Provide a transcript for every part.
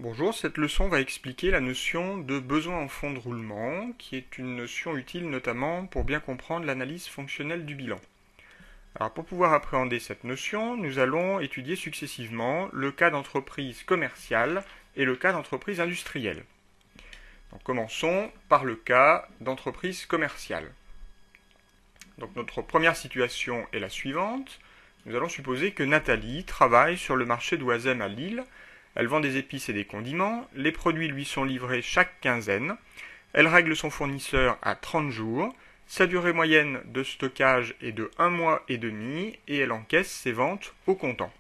Bonjour, cette leçon va expliquer la notion de besoin en fonds de roulement, qui est une notion utile notamment pour bien comprendre l'analyse fonctionnelle du bilan. Alors pour pouvoir appréhender cette notion, nous allons étudier successivement le cas d'entreprise commerciale et le cas d'entreprise industrielle. Donc commençons par le cas d'entreprise commerciale. Donc notre première situation est la suivante. Nous allons supposer que Nathalie travaille sur le marché d'Oisem à Lille. Elle vend des épices et des condiments, les produits lui sont livrés chaque quinzaine, elle règle son fournisseur à 30 jours, sa durée moyenne de stockage est de 1 mois et demi et elle encaisse ses ventes au comptant.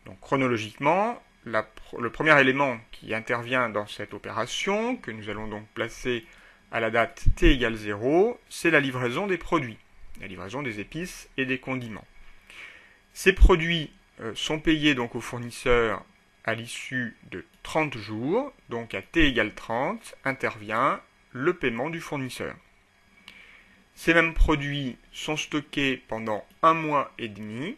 Donc chronologiquement, le premier élément qui intervient dans cette opération, que nous allons donc placer à la date t égale 0, c'est la livraison des produits, la livraison des épices et des condiments. Ces produits sont payés donc au fournisseur à l'issue de 30 jours, donc à t égale 30, intervient le paiement du fournisseur. Ces mêmes produits sont stockés pendant 1 mois et demi,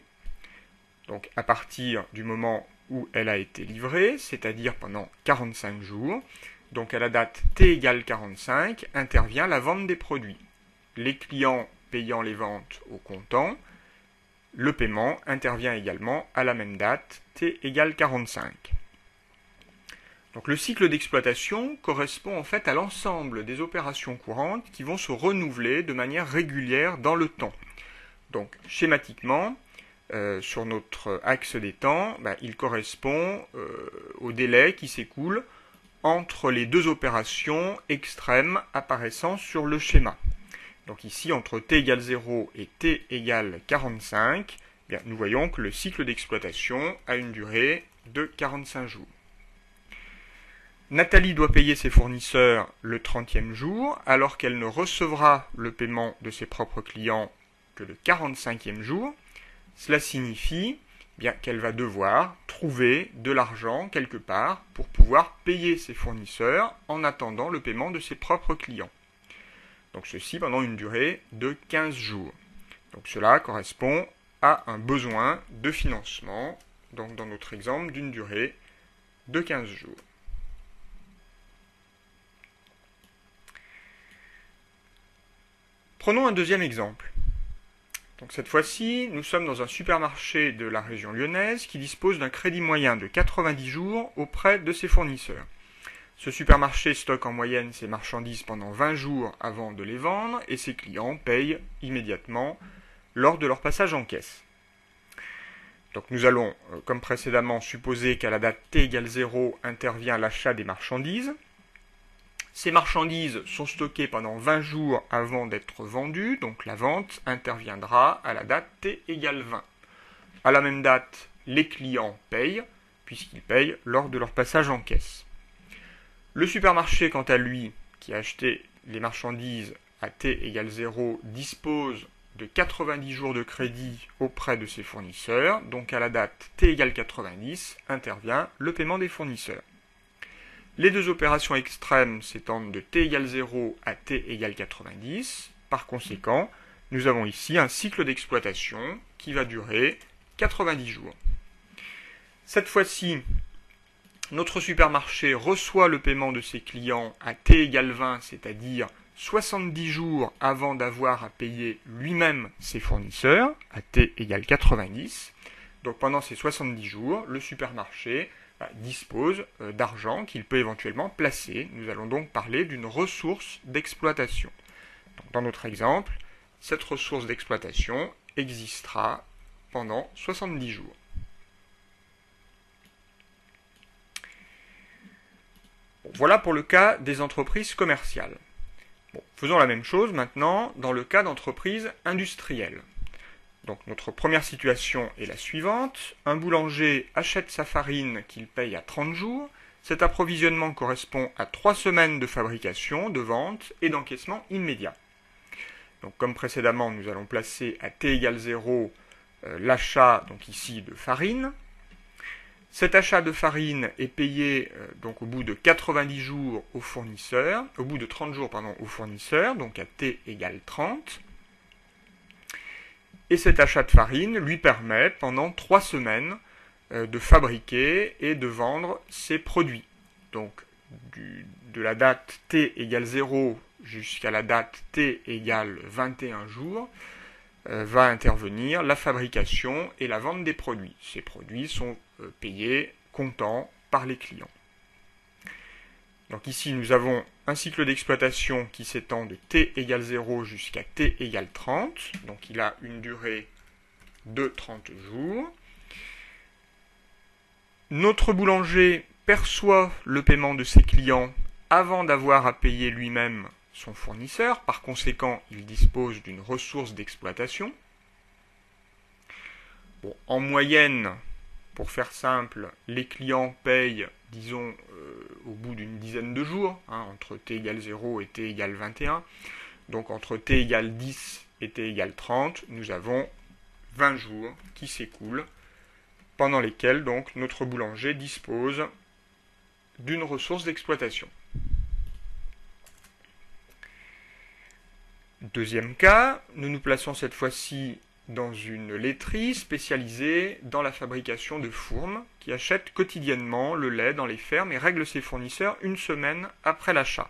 donc à partir du moment où elle a été livrée, c'est-à-dire pendant 45 jours. Donc à la date t égale 45, intervient la vente des produits. Les clients payant les ventes au comptant, le paiement intervient également à la même date, t égale 45. Donc le cycle d'exploitation correspond en fait à l'ensemble des opérations courantes qui vont se renouveler de manière régulière dans le temps. Donc schématiquement, sur notre axe des temps, il correspond au délai qui s'écoule entre les deux opérations extrêmes apparaissant sur le schéma. Donc ici, entre t égale 0 et t égale 45, nous voyons que le cycle d'exploitation a une durée de 45 jours. Nathalie doit payer ses fournisseurs le 30e jour, alors qu'elle ne recevra le paiement de ses propres clients que le 45e jour. Cela signifie qu'elle va devoir trouver de l'argent quelque part pour pouvoir payer ses fournisseurs en attendant le paiement de ses propres clients. Donc ceci pendant une durée de 15 jours. Donc cela correspond à un besoin de financement, donc dans notre exemple d'une durée de 15 jours. Prenons un deuxième exemple. Donc cette fois-ci, nous sommes dans un supermarché de la région lyonnaise qui dispose d'un crédit moyen de 90 jours auprès de ses fournisseurs. Ce supermarché stocke en moyenne ses marchandises pendant 20 jours avant de les vendre et ses clients payent immédiatement lors de leur passage en caisse. Donc nous allons, comme précédemment, supposer qu'à la date t égale 0 intervient l'achat des marchandises. Ces marchandises sont stockées pendant 20 jours avant d'être vendues, donc la vente interviendra à la date t égale 20. À la même date, les clients payent, puisqu'ils payent lors de leur passage en caisse. Le supermarché, quant à lui, qui a acheté les marchandises à t égale 0, dispose de 90 jours de crédit auprès de ses fournisseurs, donc à la date t égale 90, intervient le paiement des fournisseurs. Les deux opérations extrêmes s'étendent de t égale 0 à t égale 90, par conséquent, nous avons ici un cycle d'exploitation qui va durer 90 jours. Cette fois-ci, notre supermarché reçoit le paiement de ses clients à t égale 20, c'est-à-dire 70 jours avant d'avoir à payer lui-même ses fournisseurs, à t égale 90. Donc pendant ces 70 jours, le supermarché dispose d'argent qu'il peut éventuellement placer. Nous allons donc parler d'une ressource d'exploitation. Dans notre exemple, cette ressource d'exploitation existera pendant 70 jours. Voilà pour le cas des entreprises commerciales. Faisons la même chose maintenant dans le cas d'entreprises industrielles. Donc notre première situation est la suivante. Un boulanger achète sa farine qu'il paye à 30 jours. Cet approvisionnement correspond à 3 semaines de fabrication, de vente et d'encaissement immédiat. Donc comme précédemment, nous allons placer à t égale 0 l'achat donc ici de farine. Cet achat de farine est payé donc au bout de 90 jours au fournisseur, au bout de 30 jours au fournisseur, donc à t égale 30. Et cet achat de farine lui permet pendant 3 semaines de fabriquer et de vendre ses produits. donc de la date t égale 0 jusqu'à la date t égale 21 jours, va intervenir la fabrication et la vente des produits. Ces produits sont payés comptant par les clients. Donc ici, nous avons un cycle d'exploitation qui s'étend de t égale 0 jusqu'à t égale 30. Donc il a une durée de 30 jours. Notre boulanger perçoit le paiement de ses clients avant d'avoir à payer lui-même son fournisseur. Par conséquent, il dispose d'une ressource d'exploitation. Bon, en moyenne, pour faire simple, les clients payent, disons, au bout d'une dizaine de jours, entre t égale 0 et t égale 21. Donc entre t égale 10 et t égale 30, nous avons 20 jours qui s'écoulent, pendant lesquels donc notre boulanger dispose d'une ressource d'exploitation. Deuxième cas, nous nous plaçons cette fois-ci dans une laiterie spécialisée dans la fabrication de fourmes qui achète quotidiennement le lait dans les fermes et règle ses fournisseurs une semaine après l'achat.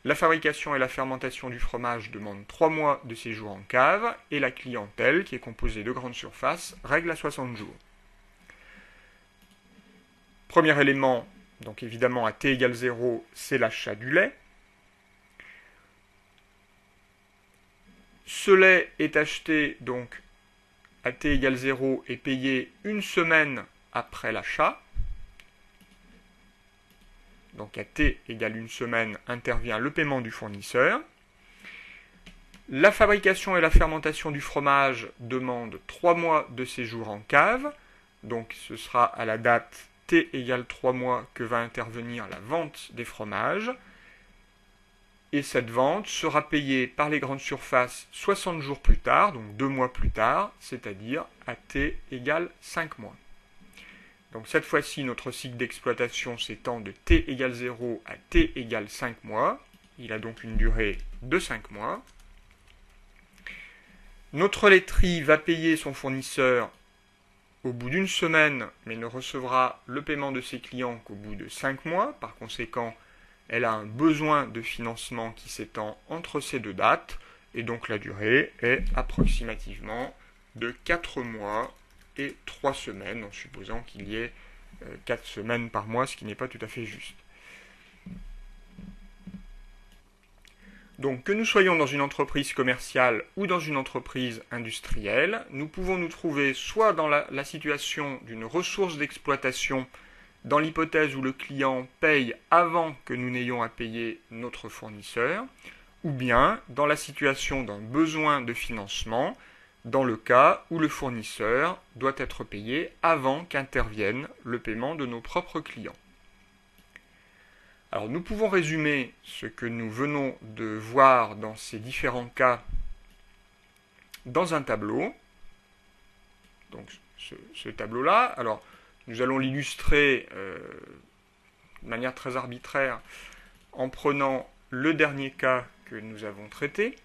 La fabrication et la fermentation du fromage demandent 3 mois de séjour en cave et la clientèle, qui est composée de grandes surfaces, règle à 60 jours. Premier élément, donc évidemment à t égale 0, c'est l'achat du lait. Ce lait est acheté donc à t égale 0 et payé une semaine après l'achat. Donc à t égale une semaine intervient le paiement du fournisseur. La fabrication et la fermentation du fromage demandent 3 mois de séjour en cave. Donc ce sera à la date t égale 3 mois que va intervenir la vente des fromages. Et cette vente sera payée par les grandes surfaces 60 jours plus tard, donc 2 mois plus tard, c'est-à-dire à t égale 5 mois. Donc cette fois-ci, notre cycle d'exploitation s'étend de t égale 0 à t égale 5 mois. Il a donc une durée de 5 mois. Notre laiterie va payer son fournisseur au bout d'une semaine, mais ne recevra le paiement de ses clients qu'au bout de 5 mois. Par conséquent, elle a un besoin de financement qui s'étend entre ces deux dates, et donc la durée est approximativement de 4 mois et 3 semaines, en supposant qu'il y ait 4 semaines par mois, ce qui n'est pas tout à fait juste. Donc que nous soyons dans une entreprise commerciale ou dans une entreprise industrielle, nous pouvons nous trouver soit dans la situation d'une ressource d'exploitation, dans l'hypothèse où le client paye avant que nous n'ayons à payer notre fournisseur, ou bien dans la situation d'un besoin de financement, dans le cas où le fournisseur doit être payé avant qu'intervienne le paiement de nos propres clients. Alors nous pouvons résumer ce que nous venons de voir dans ces différents cas dans un tableau. Donc ce tableau-là, alors nous allons l'illustrer de manière très arbitraire en prenant le dernier cas que nous avons traité.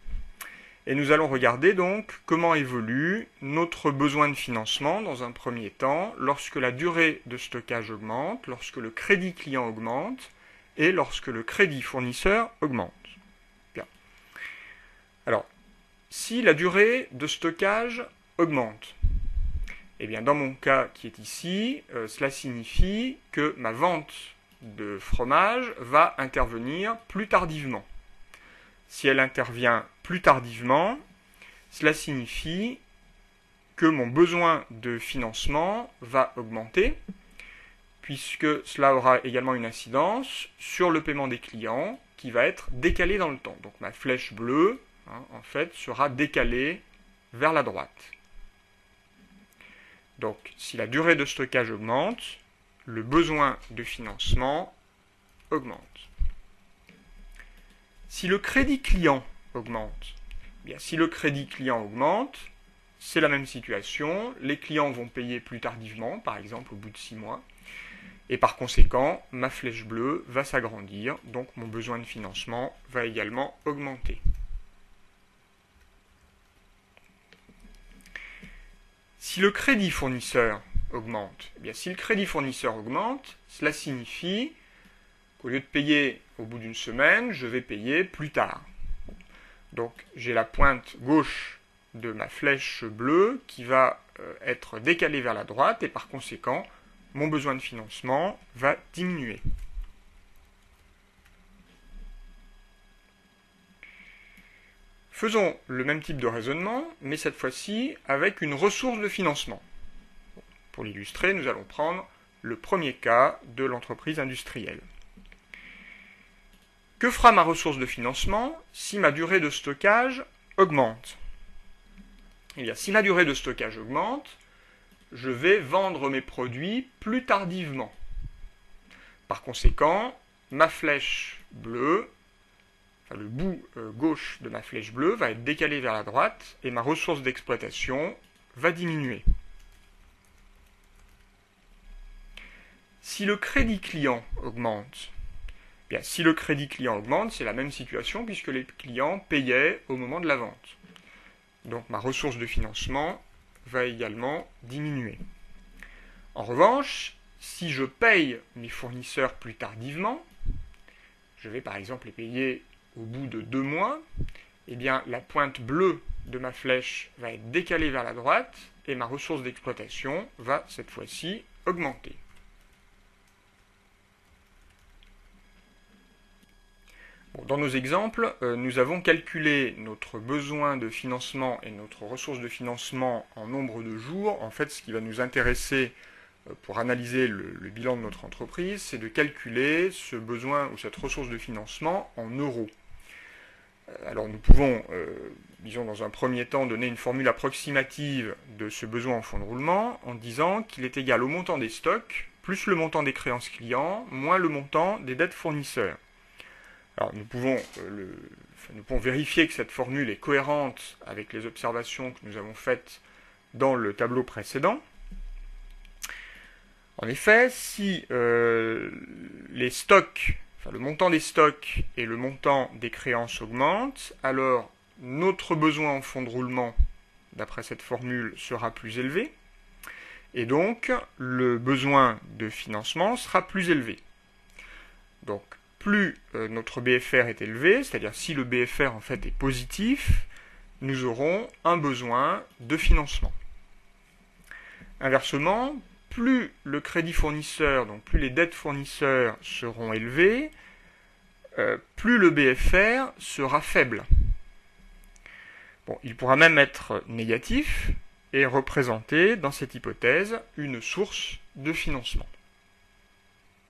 Et nous allons regarder donc comment évolue notre besoin de financement dans un premier temps lorsque la durée de stockage augmente, lorsque le crédit client augmente et lorsque le crédit fournisseur augmente. Bien. Alors, si la durée de stockage augmente, eh bien, dans mon cas qui est ici, cela signifie que ma vente de fromage va intervenir plus tardivement. Si elle intervient plus tardivement, cela signifie que mon besoin de financement va augmenter, puisque cela aura également une incidence sur le paiement des clients qui va être décalé dans le temps. Donc ma flèche bleue, en fait, sera décalée vers la droite. Donc, si la durée de stockage augmente, le besoin de financement augmente. Si le crédit client augmente, bien, si le crédit client augmente, c'est la même situation. Les clients vont payer plus tardivement, par exemple au bout de 6 mois. Et par conséquent, ma flèche bleue va s'agrandir, donc mon besoin de financement va également augmenter. Si le crédit fournisseur augmente, eh bien, si le crédit fournisseur augmente, cela signifie Au lieu de payer au bout d'une semaine, je vais payer plus tard. Donc j'ai la pointe gauche de ma flèche bleue qui va être décalée vers la droite et par conséquent, mon besoin de financement va diminuer. Faisons le même type de raisonnement, mais cette fois-ci avec une ressource de financement. Pour l'illustrer, nous allons prendre le premier cas de l'entreprise industrielle. Que fera ma ressource de financement si ma durée de stockage augmente? Eh bien, si ma durée de stockage augmente, je vais vendre mes produits plus tardivement. Par conséquent, ma flèche bleue, enfin le bout gauche de ma flèche bleue va être décalé vers la droite et ma ressource d'exploitation va diminuer. Si le crédit client augmente, bien, si le crédit client augmente, c'est la même situation puisque les clients payaient au moment de la vente. Donc ma ressource de financement va également diminuer. En revanche, si je paye mes fournisseurs plus tardivement, je vais par exemple les payer au bout de 2 mois, eh bien la pointe bleue de ma flèche va être décalée vers la droite et ma ressource d'exploitation va cette fois-ci augmenter. Dans nos exemples, nous avons calculé notre besoin de financement et notre ressource de financement en nombre de jours. En fait, ce qui va nous intéresser pour analyser le bilan de notre entreprise, c'est de calculer ce besoin ou cette ressource de financement en euros. Alors nous pouvons, disons dans un premier temps, donner une formule approximative de ce besoin en fonds de roulement en disant qu'il est égal au montant des stocks plus le montant des créances clients moins le montant des dettes fournisseurs. Alors nous pouvons vérifier que cette formule est cohérente avec les observations que nous avons faites dans le tableau précédent. En effet, si les stocks, le montant des stocks et le montant des créances augmentent, alors notre besoin en fonds de roulement, d'après cette formule, sera plus élevé, et donc le besoin de financement sera plus élevé. Donc plus notre BFR est élevé, c'est-à-dire si le BFR en fait est positif, nous aurons un besoin de financement. Inversement, plus le crédit fournisseur, donc plus les dettes fournisseurs seront élevées, plus le BFR sera faible. Bon, il pourra même être négatif et représenter dans cette hypothèse une source de financement.